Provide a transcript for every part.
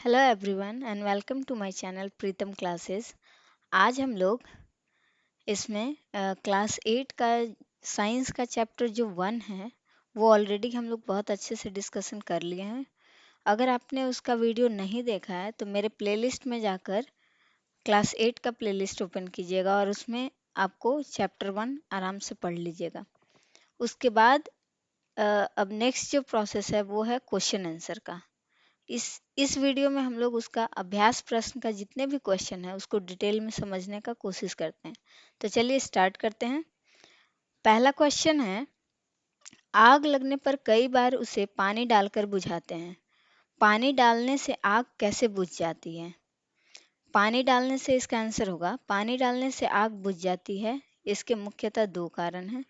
Hello everyone and welcome to my channel Pritam classes. आज हम लोग इसमें क्लास 8 का साइंस का चैप्टर जो 1 है वो ऑलरेडी हम लोग बहुत अच्छे से डिस्कशन कर लिए हैं। अगर आपने उसका वीडियो नहीं देखा है तो मेरे प्लेलिस्ट में जाकर क्लास 8 का प्लेलिस्ट ओपन कीजिएगा और उसमें आपको चैप्टर 1 आराम से पढ़ लीजिएगा। उसके बाद अब नेक्स्ट जो प्रोसेस है वो है क्वेश्चन आंसर का। इस वीडियो में हम लोग उसका अभ्यास प्रश्न का जितने भी क्वेश्चन है उसको डिटेल में समझने का कोशिश करते हैं। तो चलिए स्टार्ट करते हैं। पहला क्वेश्चन है, आग लगने पर कई बार उसे पानी डालकर बुझाते हैं। पानी डालने से आग कैसे बुझ जाती है? पानी डालने से इसका आंसर होगा, पानी डालने से आग बुझ जाती है। इसके मुख्यतः दो कारण हैं।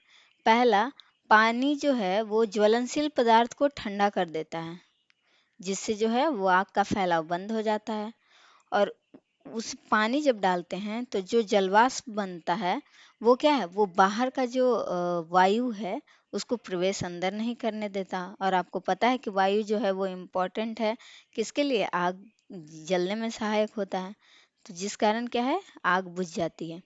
पहला, पानी जो है वो ज्वलनशील पदार्थ को ठंडा कर देता है, जिससे जो है वो आग का फैलाव बंद हो जाता है। और उस पानी जब डालते हैं तो जो जलवाष्प बनता है वो क्या है, वो बाहर का जो वायु है उसको प्रवेश अंदर नहीं करने देता। और आपको पता है कि वायु जो है वो इम्पोर्टेंट है किसके लिए, आग जलने में सहायक होता है। तो जिस कारण क्या है, आग बुझ जाती है।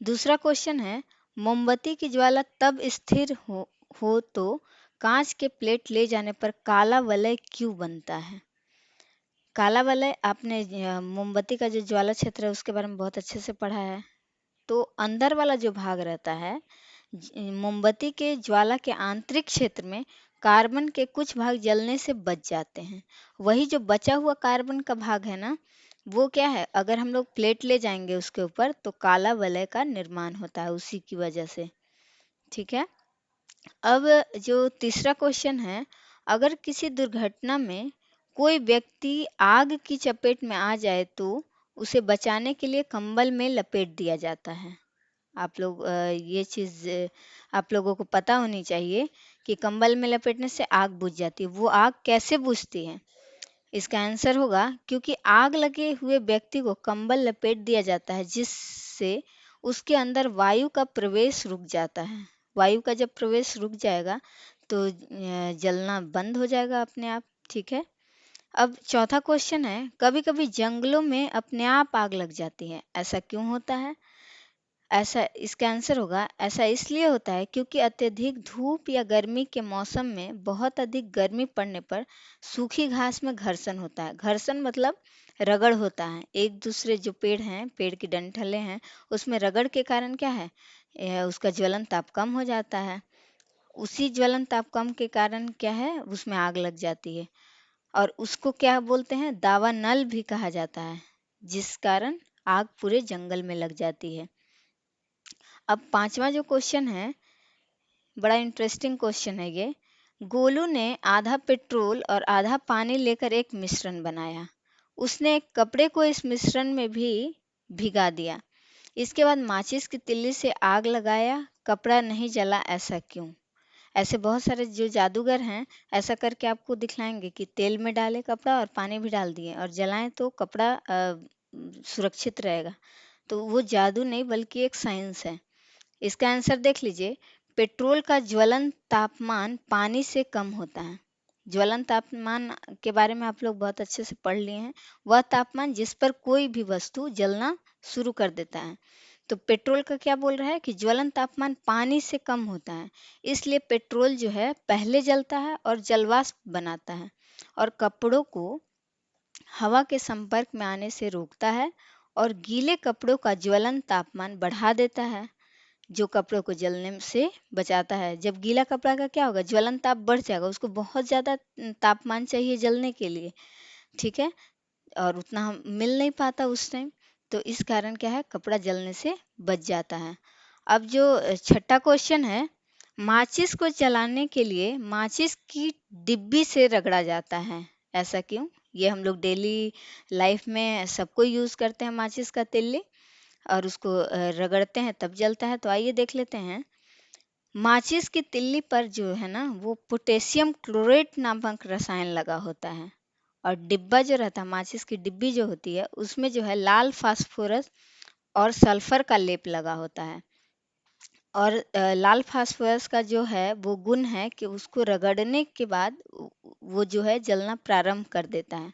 दूसरा क्वेश्चन है, मोमबत्ती की ज्वाला तब स्थिर हो तो कांच के प्लेट ले जाने पर काला वलय क्यों बनता है? काला वलय आपने मोमबत्ती का जो ज्वाला क्षेत्र है उसके बारे में बहुत अच्छे से पढ़ा है। तो अंदर वाला जो भाग रहता है, मोमबत्ती के ज्वाला के आंतरिक क्षेत्र में कार्बन के कुछ भाग जलने से बच जाते हैं। वही जो बचा हुआ कार्बन का भाग है ना, वो क्या है, अगर हम लोग प्लेट ले जाएंगे उसके ऊपर तो काला वलय का निर्माण होता है उसी की वजह से। ठीक है। अब जो तीसरा क्वेश्चन है, अगर किसी दुर्घटना में कोई व्यक्ति आग की चपेट में आ जाए तो उसे बचाने के लिए कंबल में लपेट दिया जाता है। आप लोग ये चीज़ आप लोगों को पता होनी चाहिए कि कंबल में लपेटने से आग बुझ जाती है। वो आग कैसे बुझती है? इसका आंसर होगा, क्योंकि आग लगे हुए व्यक्ति को कंबल लपेट दिया जाता है जिससे उसके अंदर वायु का प्रवेश रुक जाता है। वायु का जब प्रवेश रुक जाएगा तो जलना बंद हो जाएगा अपने आप। ठीक है। अब चौथा क्वेश्चन है, कभी कभी जंगलों में अपने आप आग लग जाती है, ऐसा क्यों होता है? ऐसा इसका आंसर होगा, ऐसा इसलिए होता है क्योंकि अत्यधिक धूप या गर्मी के मौसम में बहुत अधिक गर्मी पड़ने पर सूखी घास में घर्षण होता है। घर्षण मतलब रगड़ होता है, एक दूसरे जो पेड़ हैं, पेड़ की डंठलें हैं, उसमें रगड़ के कारण क्या है, उसका ज्वलन ताप कम हो जाता है। उसी ज्वलन ताप कम के कारण क्या है, उसमें आग लग जाती है। और उसको क्या बोलते हैं, दावा नल भी कहा जाता है, जिस कारण आग पूरे जंगल में लग जाती है। अब पांचवा जो क्वेश्चन है, बड़ा इंटरेस्टिंग क्वेश्चन है ये। गोलू ने आधा पेट्रोल और आधा पानी लेकर एक मिश्रण बनाया। उसने एक कपड़े को इस मिश्रण में भी भिगा दिया। इसके बाद माचिस की तिल्ली से आग लगाया, कपड़ा नहीं जला, ऐसा क्यों? ऐसे बहुत सारे जो जादूगर हैं ऐसा करके आपको दिखलाएंगे कि तेल में डाले कपड़ा और पानी भी डाल दिए और जलाएं तो कपड़ा सुरक्षित रहेगा। तो वो जादू नहीं बल्कि एक साइंस है। इसका आंसर देख लीजिए, पेट्रोल का ज्वलन तापमान पानी से कम होता है। ज्वलन तापमान के बारे में आप लोग बहुत अच्छे से पढ़ लिए हैं। वह तापमान जिस पर कोई भी वस्तु जलना शुरू कर देता है। तो पेट्रोल का क्या बोल रहा है कि ज्वलन तापमान पानी से कम होता है, इसलिए पेट्रोल जो है पहले जलता है और जलवाष्प बनाता है और कपड़ों को हवा के संपर्क में आने से रोकता है और गीले कपड़ों का ज्वलन तापमान बढ़ा देता है, जो कपड़ों को जलने से बचाता है। जब गीला कपड़ा का क्या होगा, ज्वलन ताप बढ़ जाएगा, उसको बहुत ज़्यादा तापमान चाहिए जलने के लिए। ठीक है। और उतना हम मिल नहीं पाता उस टाइम, तो इस कारण क्या है, कपड़ा जलने से बच जाता है। अब जो छठा क्वेश्चन है, माचिस को जलाने के लिए माचिस की डिब्बी से रगड़ा जाता है, ऐसा क्यों? ये हम लोग डेली लाइफ में सबको यूज़ करते हैं माचिस का तिल्ली, और उसको रगड़ते हैं तब जलता है। तो आइए देख लेते हैं। माचिस की तिल्ली पर जो है ना, वो पोटेशियम क्लोरेट नामक रसायन लगा होता है। और डिब्बा जो रहता है, माचिस की डिब्बी जो होती है, उसमें जो है लाल फास्फोरस और सल्फर का लेप लगा होता है। और लाल फास्फोरस का जो है वो गुण है कि उसको रगड़ने के बाद वो जो है जलना प्रारंभ कर देता है।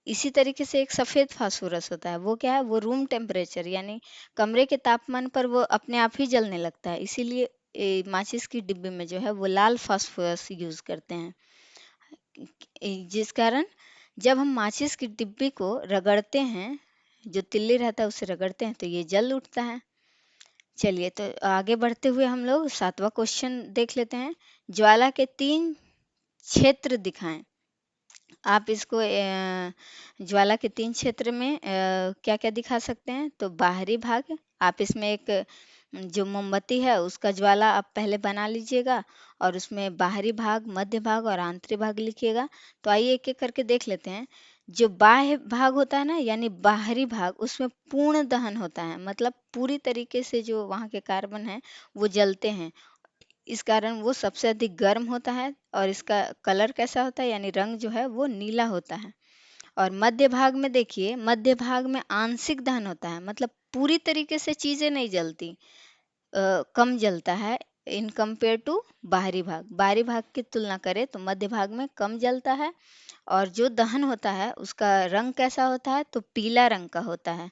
इसी तरीके से एक सफ़ेद फास्फोरस होता है, वो क्या है, वो रूम टेम्परेचर यानी कमरे के तापमान पर वो अपने आप ही जलने लगता है। इसीलिए माचिस की डिब्बे में जो है वो लाल फास्फोरस यूज़ करते हैं। जिस कारण जब हम माचिस की डिब्बी को रगड़ते हैं, जो तिल्ली रहता है उससे रगड़ते हैं, तो ये जल उठता है। चलिए तो आगे बढ़ते हुए हम लोग 7वां क्वेश्चन देख लेते हैं। ज्वाला के 3 क्षेत्र दिखाएं। आप इसको ज्वाला के 3 क्षेत्र में क्या-क्या दिखा सकते हैं? तो बाहरी भाग, आप इसमें एक जो मोमबत्ती है उसका ज्वाला आप पहले बना लीजिएगा और उसमें बाहरी भाग, मध्य भाग और आंतरिक भाग लिखिएगा। तो आइए एक-एक करके देख लेते हैं। जो बाह्य भाग होता है ना, यानी बाहरी भाग, उसमें पूर्ण दहन होता है, मतलब पूरी तरीके से जो वहाँ के कार्बन हैं वो जलते हैं। इस कारण वो सबसे अधिक गर्म होता है और इसका कलर कैसा होता है, यानी रंग जो है वो नीला होता है। और मध्य भाग में देखिए, मध्य भाग में आंशिक दहन होता है, मतलब पूरी तरीके से चीज़ें नहीं जलती, कम जलता है इन कंपेयर टू बाहरी भाग। बाहरी भाग की तुलना करें तो मध्य भाग में कम जलता है और जो दहन होता है उसका रंग कैसा होता है, तो पीला रंग का होता है।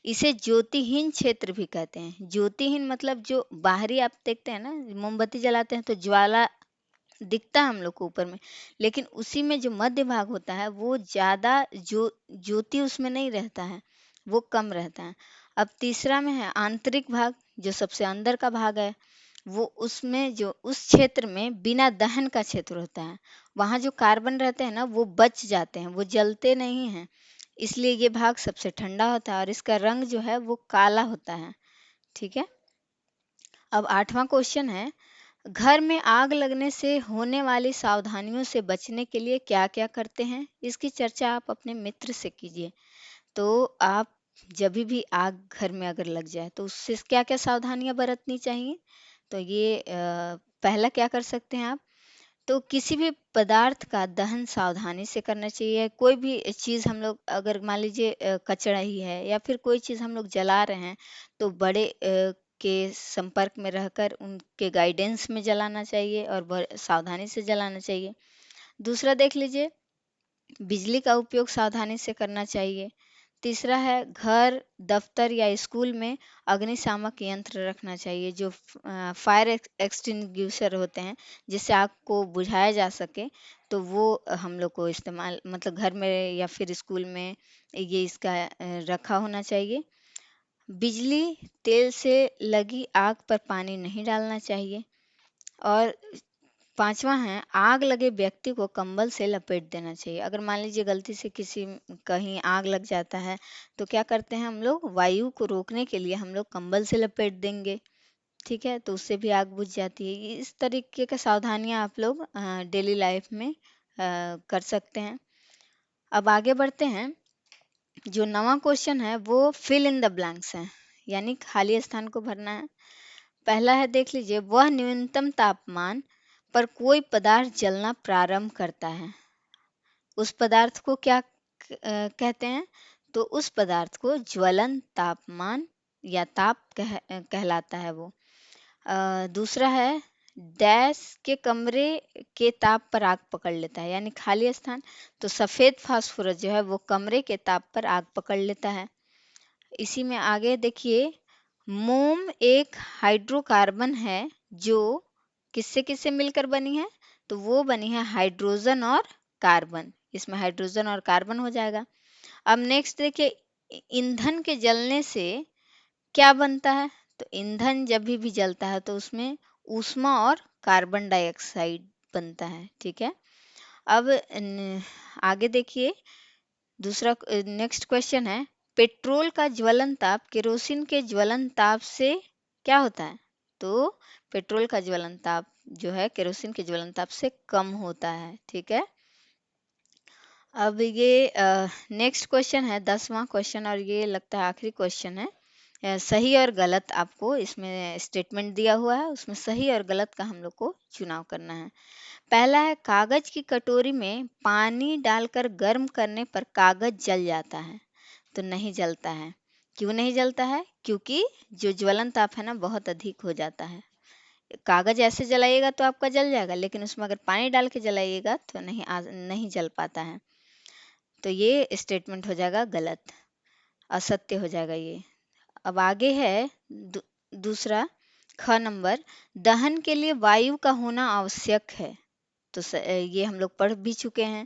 इसे ज्योतिहीन क्षेत्र भी कहते हैं। ज्योतिहीन मतलब जो बाहरी आप देखते हैं ना, मोमबत्ती जलाते हैं तो ज्वाला दिखता है हम लोग को ऊपर में, लेकिन उसी में जो मध्य भाग होता है वो ज़्यादा ज्योति उसमें नहीं रहता है, वो कम रहता है। अब तीसरा में है आंतरिक भाग, जो सबसे अंदर का भाग है, वो उसमें जो उस क्षेत्र में बिना दहन का क्षेत्र होता है। वहाँ जो कार्बन रहते हैं ना वो बच जाते हैं, वो जलते नहीं हैं, इसलिए ये भाग सबसे ठंडा होता है और इसका रंग जो है वो काला होता है। ठीक है। अब 8वां क्वेश्चन है, घर में आग लगने से होने वाली सावधानियों से बचने के लिए क्या-क्या करते हैं? इसकी चर्चा आप अपने मित्र से कीजिए। तो आप जभी भी आग घर में अगर लग जाए तो उससे क्या-क्या सावधानियाँ बरतनी चाहिए? तो ये पहला क्या कर सकते हैं आप, तो किसी भी पदार्थ का दहन सावधानी से करना चाहिए। कोई भी चीज़ हम लोग अगर मान लीजिए कचरा ही है या फिर कोई चीज़ हम लोग जला रहे हैं, तो बड़े के संपर्क में रहकर उनके गाइडेंस में जलाना चाहिए और सावधानी से जलाना चाहिए। दूसरा देख लीजिए, बिजली का उपयोग सावधानी से करना चाहिए। तीसरा है घर, दफ्तर या स्कूल में अग्निशामक यंत्र रखना चाहिए, जो फायर एक्सटिंग्विशर होते हैं, जिससे आग को बुझाया जा सके। तो वो हम लोग को इस्तेमाल, मतलब घर में या फिर स्कूल में ये इसका रखा होना चाहिए। बिजली, तेल से लगी आग पर पानी नहीं डालना चाहिए। और 5वां है, आग लगे व्यक्ति को कंबल से लपेट देना चाहिए। अगर मान लीजिए गलती से किसी कहीं आग लग जाता है, तो क्या करते हैं हम लोग, वायु को रोकने के लिए हम लोग कंबल से लपेट देंगे। ठीक है, तो उससे भी आग बुझ जाती है। इस तरीके का सावधानियां आप लोग डेली लाइफ में कर सकते हैं। अब आगे बढ़ते हैं। जो 9वां क्वेश्चन है वो फिल इन द ब्लैंक्स है, यानी खाली स्थान को भरना है। पहला है, देख लीजिए, वह न्यूनतम तापमान पर कोई पदार्थ जलना प्रारंभ करता है, उस पदार्थ को क्या कहते हैं? तो उस पदार्थ को ज्वलन तापमान या ताप कहलाता है वो। दूसरा है, डैश के कमरे के ताप पर आग पकड़ लेता है, यानी खाली स्थान। तो सफ़ेद फास्फोरस जो है वो कमरे के ताप पर आग पकड़ लेता है। इसी में आगे देखिए, मोम एक हाइड्रोकार्बन है जो किससे किससे मिलकर बनी है, तो वो बनी है हाइड्रोजन और कार्बन। इसमें हाइड्रोजन और कार्बन हो जाएगा। अब नेक्स्ट देखिए, ईंधन के जलने से क्या बनता है, तो ईंधन जब भी जलता है तो उसमें ऊष्मा और कार्बन डाइऑक्साइड बनता है। ठीक है। अब आगे देखिए, दूसरा नेक्स्ट क्वेश्चन है, पेट्रोल का ज्वलन ताप केरोसिन के ज्वलन ताप से क्या होता है? तो पेट्रोल का ज्वलन ताप जो है केरोसिन के ज्वलन ताप से कम होता है। ठीक है। अब ये नेक्स्ट क्वेश्चन है 10वां क्वेश्चन और ये लगता है आखिरी क्वेश्चन है। सही और गलत आपको इसमें स्टेटमेंट दिया हुआ है, उसमें सही और गलत का हम लोग को चुनाव करना है। पहला है, कागज की कटोरी में पानी डालकर गर्म करने पर कागज जल जाता है, तो नहीं जलता है। क्यों नहीं जलता है? क्योंकि जो ज्वलन ताप है ना बहुत अधिक हो जाता है। कागज ऐसे जलाइएगा तो आपका जल जाएगा, लेकिन उसमें अगर पानी डाल के जलाइएगा तो नहीं जल पाता है। तो ये स्टेटमेंट हो जाएगा गलत, असत्य हो जाएगा ये। अब आगे है दूसरा ख नंबर, दहन के लिए वायु का होना आवश्यक है। तो ये हम लोग पढ़ भी चुके हैं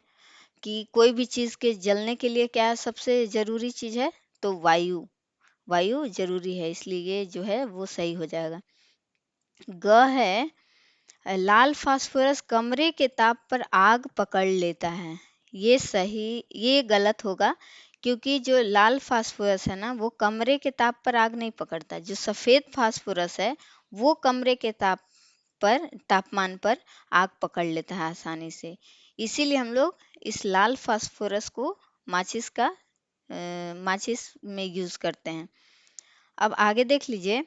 कि कोई भी चीज के जलने के लिए क्या सबसे जरूरी चीज है, तो वायु, वायु जरूरी है, इसलिए ये जो है वो सही हो जाएगा। ग है, लाल फास्फोरस कमरे के ताप पर आग पकड़ लेता है। ये सही, ये गलत होगा, क्योंकि जो लाल फास्फोरस है ना वो कमरे के ताप पर आग नहीं पकड़ता। जो सफेद फास्फोरस है वो कमरे के तापमान पर आग पकड़ लेता है आसानी से। इसीलिए हम लोग इस लाल फास्फोरस को माचिस में यूज करते हैं। अब आगे देख लीजिए,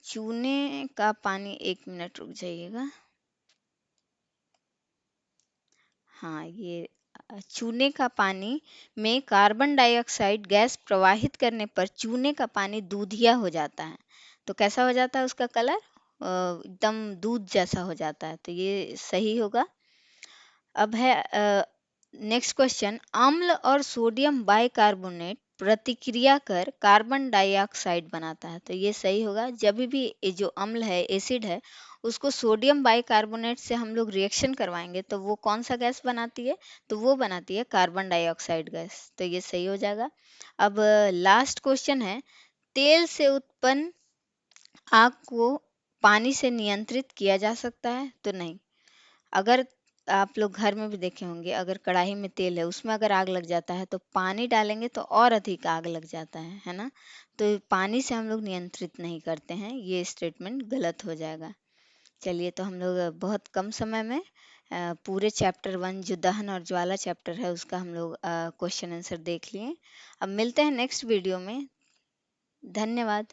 चूने का पानी, 1 मिनट रुक जाइएगा। हाँ, ये चूने का पानी में कार्बन डाइऑक्साइड गैस प्रवाहित करने पर चूने का पानी दूधिया हो जाता है। तो कैसा हो जाता है उसका कलर, एकदम दूध जैसा हो जाता है, तो ये सही होगा। अब है नेक्स्ट क्वेश्चन, अम्ल और सोडियम बाइकार्बोनेट प्रतिक्रिया कर कार्बन डाइऑक्साइड बनाता है। तो ये सही होगा। जब भी ये जो अम्ल है, एसिड है, उसको सोडियम बाइकार्बोनेट से हम लोग रिएक्शन करवाएंगे तो वो कौन सा गैस बनाती है, तो वो बनाती है कार्बन डाइऑक्साइड गैस। तो ये सही हो जाएगा। अब लास्ट क्वेश्चन है, तेल से उत्पन्न आग को पानी से नियंत्रित किया जा सकता है, तो नहीं। अगर आप लोग घर में भी देखे होंगे, अगर कढ़ाई में तेल है उसमें अगर आग लग जाता है तो पानी डालेंगे तो और अधिक आग लग जाता है ना। तो पानी से हम लोग नियंत्रित नहीं करते हैं, ये स्टेटमेंट गलत हो जाएगा। चलिए, तो हम लोग बहुत कम समय में पूरे चैप्टर 1 जो दहन और ज्वाला चैप्टर है उसका हम लोग क्वेश्चन आंसर देख लिए। अब मिलते हैं नेक्स्ट वीडियो में। धन्यवाद।